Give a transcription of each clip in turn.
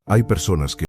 Hay personas que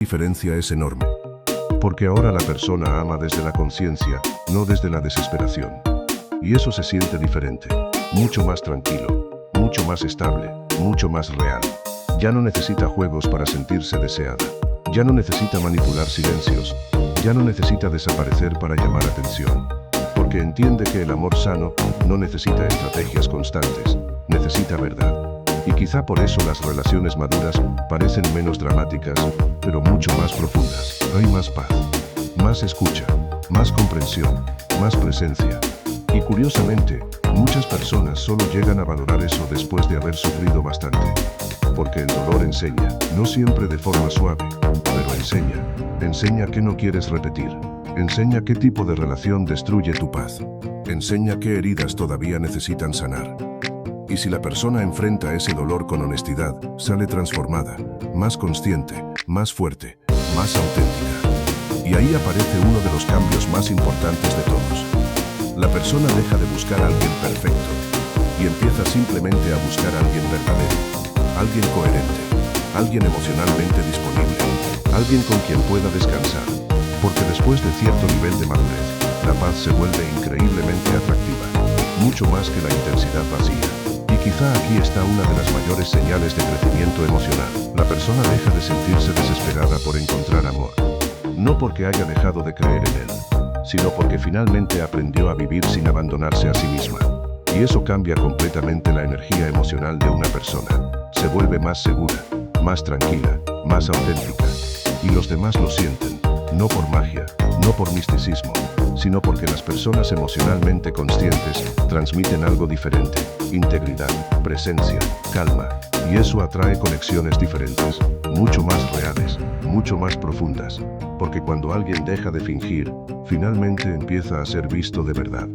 diferencia es enorme. Porque ahora la persona ama desde la conciencia, no desde la desesperación. Y eso se siente diferente, mucho más tranquilo, mucho más estable, mucho más real. Ya no necesita juegos para sentirse deseada. Ya no necesita manipular silencios. Ya no necesita desaparecer para llamar atención. Porque entiende que el amor sano no necesita estrategias constantes, necesita verdad. Y quizá por eso las relaciones maduras parecen menos dramáticas, pero mucho más profundas. Hay más paz, más escucha, más comprensión, más presencia. Y curiosamente, muchas personas solo llegan a valorar eso después de haber sufrido bastante. Porque el dolor enseña, no siempre de forma suave, pero enseña. Enseña qué no quieres repetir. Enseña qué tipo de relación destruye tu paz. Enseña qué heridas todavía necesitan sanar. Y si la persona enfrenta ese dolor con honestidad, sale transformada, más consciente, más fuerte, más auténtica. Y ahí aparece uno de los cambios más importantes de todos. La persona deja de buscar a alguien perfecto y empieza simplemente a buscar a alguien verdadero, alguien coherente, alguien emocionalmente disponible, alguien con quien pueda descansar. Porque después de cierto nivel de madurez, la paz se vuelve increíblemente atractiva, mucho más que la intensidad vacía. Y quizá aquí está una de las mayores señales de crecimiento emocional. La persona deja de sentirse desesperada por encontrar amor. No porque haya dejado de creer en él, sino porque finalmente aprendió a vivir sin abandonarse a sí misma. Y eso cambia completamente la energía emocional de una persona. Se vuelve más segura, más tranquila, más auténtica. Y los demás lo sienten, no por magia, no por misticismo, sino porque las personas emocionalmente conscientes transmiten algo diferente: integridad, presencia, calma, y eso atrae conexiones diferentes, mucho más reales, mucho más profundas, porque cuando alguien deja de fingir, finalmente empieza a ser visto de verdad.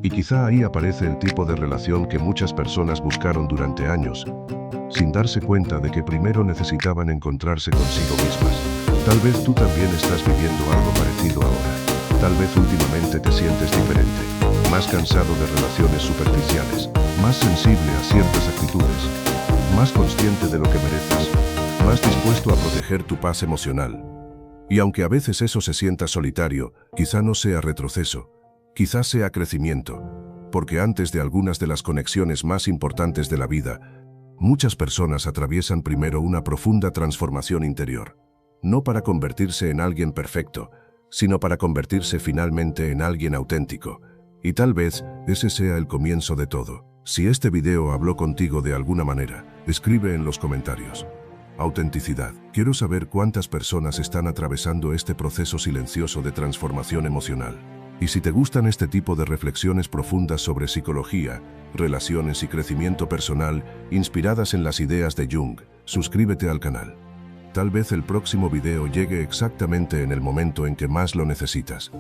Y quizá ahí aparece el tipo de relación que muchas personas buscaron durante años, sin darse cuenta de que primero necesitaban encontrarse consigo mismas. Tal vez tú también estás viviendo algo parecido ahora. Tal vez últimamente te sientes diferente, más cansado de relaciones superficiales, más sensible a ciertas actitudes, más consciente de lo que mereces, más dispuesto a proteger tu paz emocional. Y aunque a veces eso se sienta solitario, quizá no sea retroceso, quizá sea crecimiento, porque antes de algunas de las conexiones más importantes de la vida, muchas personas atraviesan primero una profunda transformación interior, no para convertirse en alguien perfecto, sino para convertirse finalmente en alguien auténtico. Y tal vez ese sea el comienzo de todo. Si este video habló contigo de alguna manera, escribe en los comentarios. Autenticidad. Quiero saber cuántas personas están atravesando este proceso silencioso de transformación emocional. Y si te gustan este tipo de reflexiones profundas sobre psicología, relaciones y crecimiento personal, inspiradas en las ideas de Jung, suscríbete al canal. Tal vez el próximo video llegue exactamente en el momento en que más lo necesitas.